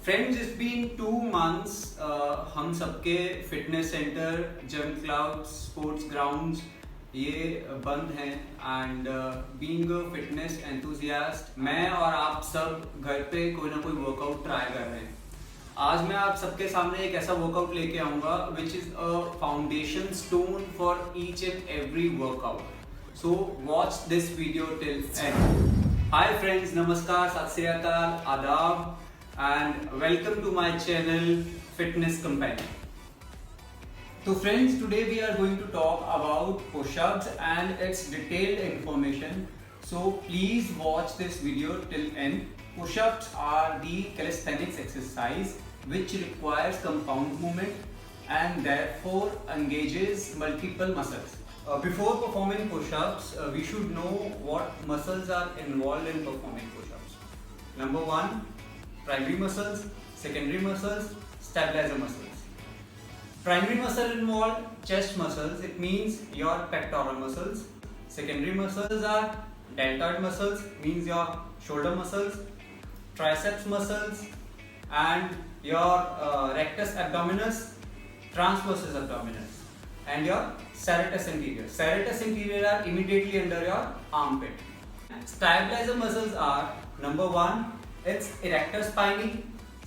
Friends it's been 2 months हम सबके fitness centre gym club sports grounds ये बंद हैं and being a fitness enthusiast मैं और आप सब घर पे कोई ना कोई वर्कआउट ट्राई कर रहे हैं। आज मैं आप सबके सामने एक ऐसा वर्कआउट लेके आऊँगा which is a foundation stone for each and every workout. So watch this video till and. Hi friends, नमस्कार, सत श्री अकाल, आदाब and welcome to my channel Fitness Companion. So friends, today we are going to talk about push-ups and its detailed information. So please watch this video till end. Push-ups are the calisthenics exercise which requires compound movement and therefore engages multiple muscles. Before performing push-ups, we should know what muscles are involved in performing push-ups. Number one, primary muscles, secondary muscles, stabilizer muscles. Primary muscle involved chest muscles, it means your pectoral muscles. Secondary muscles are deltoid muscles, means your shoulder muscles, triceps muscles, and your rectus abdominis, transversus abdominis, and your serratus anterior. Serratus anterior are immediately under your armpit. Stabilizer muscles are number one, it's erector spinae,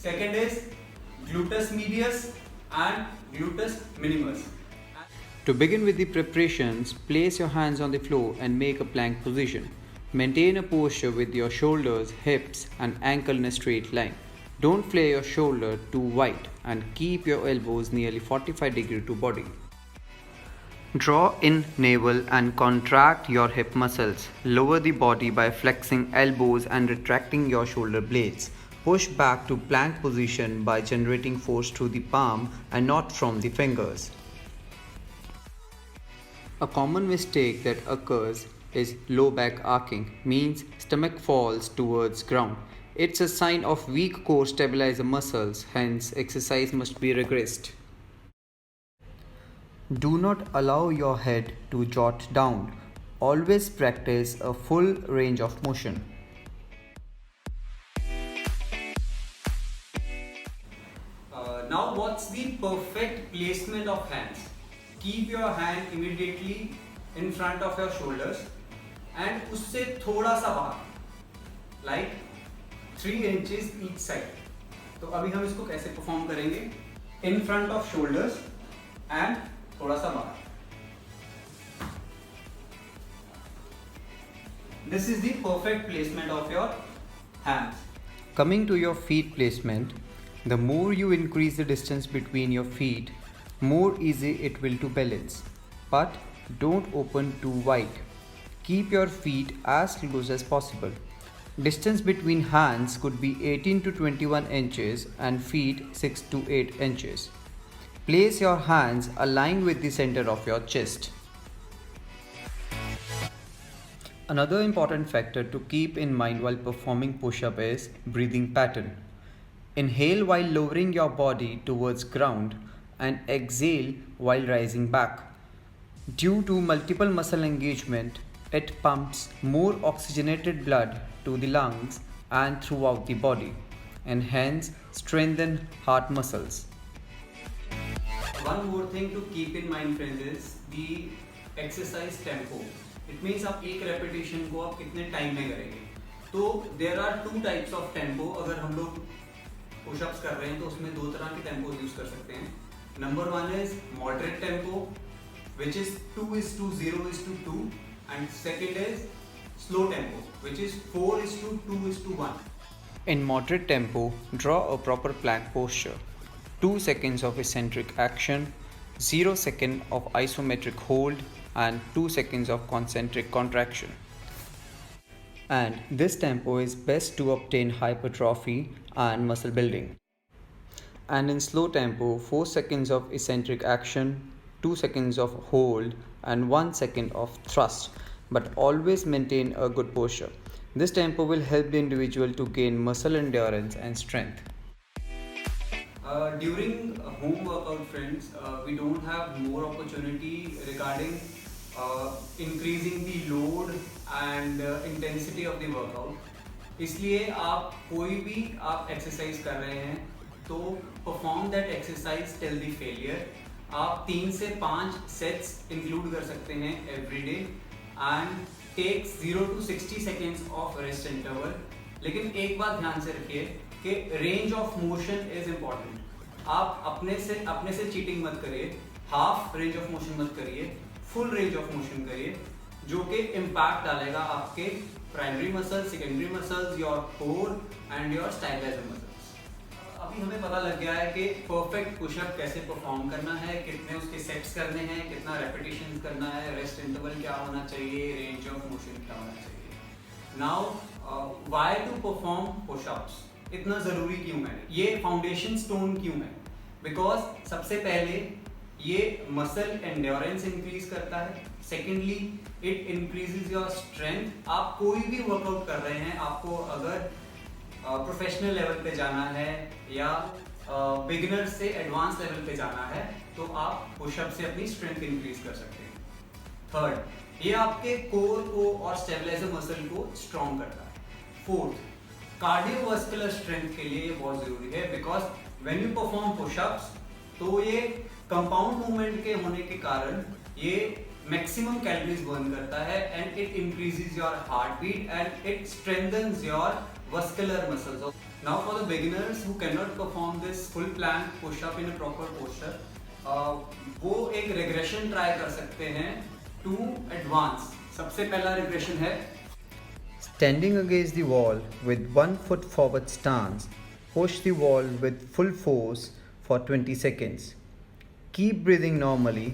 second is gluteus medius and gluteus minimus. To begin with the preparations, place your hands on the floor and make a plank position. Maintain a posture with your shoulders, hips and ankle in a straight line. Don't flare your shoulder too wide and keep your elbows nearly 45 degrees to body. Draw in navel and contract your hip muscles. Lower the body by flexing elbows and retracting your shoulder blades. Push back to plank position by generating force through the palm and not from the fingers. A common mistake that occurs is low back arcing, means stomach falls towards ground. It's a sign of weak core stabilizer muscles, hence exercise must be regressed. Do not allow your head to jot down. Always practice a full range of motion. Now what's the perfect placement of hands? Keep your hand immediately in front of your shoulders and उससे थोड़ा सा बाहर, like 3 inches each side. तो अभी हम इसको कैसे perform करेंगे? In front of shoulders and थोड़ा सा बाहर. This is the perfect placement of your hands. Coming to your feet placement, the more you increase the distance between your feet, more easy it will to balance. But don't open too wide. Keep your feet as close as possible. Distance between hands could be 18 to 21 inches and feet 6 to 8 inches. Place your hands aligned with the center of your chest. Another important factor to keep in mind while performing push-up is breathing pattern. Inhale while lowering your body towards ground and exhale while rising back. Due to multiple muscle engagement, it pumps more oxygenated blood to the lungs and throughout the body, and hence strengthen heart muscles. One more thing to keep in mind friends is the exercise tempo. It means आप एक repetition को आप कितने time में करेंगे. तो there are 2 types of tempo. अगर हम लोग push-ups कर रहे हैं तो उसमें 2 तरह के tempo यूज कर सकते हैं. Number 1 is moderate tempo, which is 2:0:2, and second is slow tempo, which is 4:2:1. In moderate tempo, draw a proper plank posture. 2 seconds of eccentric action, 0 second of isometric hold and 2 seconds of concentric contraction. And this tempo is best to obtain hypertrophy and muscle building. And in slow tempo, 4 seconds of eccentric action, 2 seconds of hold and 1 second of thrust, but always maintain a good posture. This tempo will help the individual to gain muscle endurance and strength. During home workout friends, we don't have more opportunity regarding increasing the load and intensity of the workout. इसलिए आप कोई भी आप exercise कर रहे हैं तो perform that exercise till the failure. आप 3 से 5 सेट्स इंक्लूड कर सकते हैं every day and take 0 to 60 seconds of rest interval. लेकिन एक बात ध्यान से रखिए कि range of motion is important. आप अपने से चीटिंग मत करिए, हाफ रेंज ऑफ मोशन मत करिए, फुल रेंज ऑफ मोशन करिए, जो कि इम्पैक्ट डालेगा आपके primary muscles, secondary muscles, your core and your stabiliser muscles. अभी हमें पता लग गया है कि परफेक्ट पुशअप कैसे परफॉर्म करना है, कितने उसके सेट्स करने हैं, कितना रेपिटेशन करना है, रेस्ट इंटरवल क्या होना चाहिए, रेंज ऑफ मोशन क्या होना चाहिए। Now why to perform pushups, इतना ज़रूरी क्यों है, ये फाउंडेशन स्टोन क्यों है? बिकॉज सबसे पहले ये मसल एंड्योरेंस इंक्रीज करता है, secondly it increases your strength. आप कोई भी वर्कआउट कर रहे हैं, आपको अगर प्रोफेशनल लेवल पे जाना है या बिगिनर से एडवांस लेवल पे जाना है तो आप पुशअप से अपनी स्ट्रेंथ इंक्रीज कर सकते हैं। थर्ड, ये आपके कोर को और स्टेबलाइजर मसल को स्ट्रॉन्ग करता है। फोर्थ, कार्डियोवास्कुलर स्ट्रेंथ के लिए ये बहुत जरूरी है, because when you perform pushups तो ये कंपाउंड मूवमेंट के होने के कारण ये मैक्सिमम कैलोरीज बर्न करता है and it increases your heartbeat and it strengthens your vascular muscles. Now for the beginners who cannot perform this full plank push up in a proper posture, वो एक regression try कर सकते हैं to advance। सबसे पहला regression है Standing against the wall with 1 foot forward stance, push the wall with full force for 20 seconds. Keep breathing normally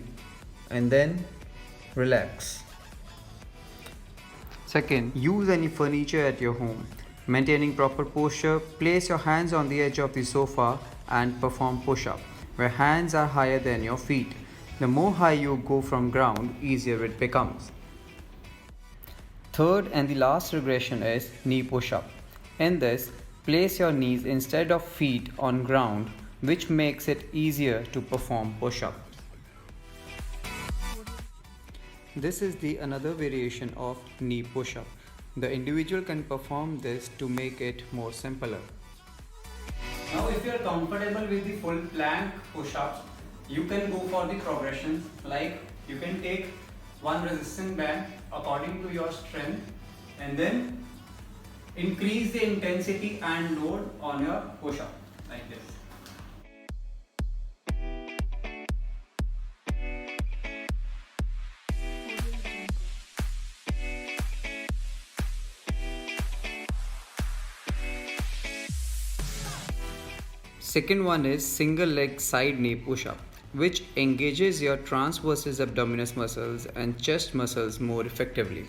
and then relax. Second, use any furniture at your home. Maintaining proper posture, place your hands on the edge of the sofa and perform push-up, where hands are higher than your feet. The more high you go from ground, easier it becomes. Third and the last regression is knee push-up. In this, place your knees instead of feet on ground, which makes it easier to perform push-up. This is the another variation of knee push-up. The individual can perform this to make it more simpler. Now if you are comfortable with the full plank push-ups, you can go for the progressions, like you can take one resistance band according to your strength and then increase the intensity and load on your push-up like this. Second one is single leg side knee push-up, which engages your transversus abdominis muscles and chest muscles more effectively.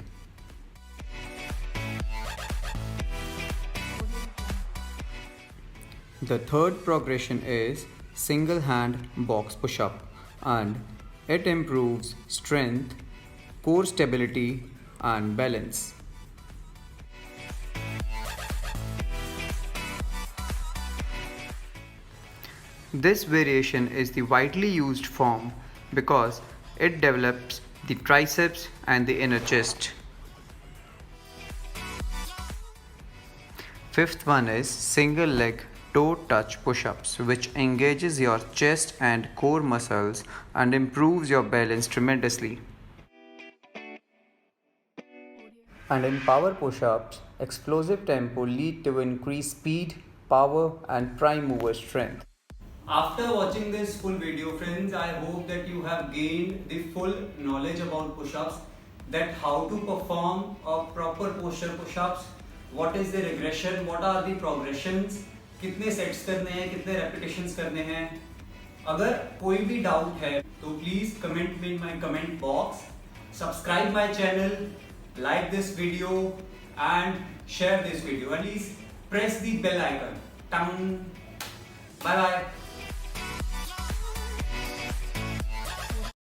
The third progression is single hand box push-up, and it improves strength, core stability and balance. This variation is the widely used form because it develops the triceps and the inner chest. Fifth one is single leg toe touch push-ups, which engages your chest and core muscles and improves your balance tremendously. And in power push-ups, explosive tempo lead to increased speed, power and prime mover strength. After watching this full video, friends, I hope that you have gained the full knowledge about push-ups, that how to perform a proper posture push-ups, what is the regression, what are the progressions, कितने sets करने हैं, कितने repetitions करने हैं। अगर कोई भी doubt है तो प्लीज कमेंट में my comment box, subscribe my channel, like this video and share this video, and please press the bell icon. Bye bye.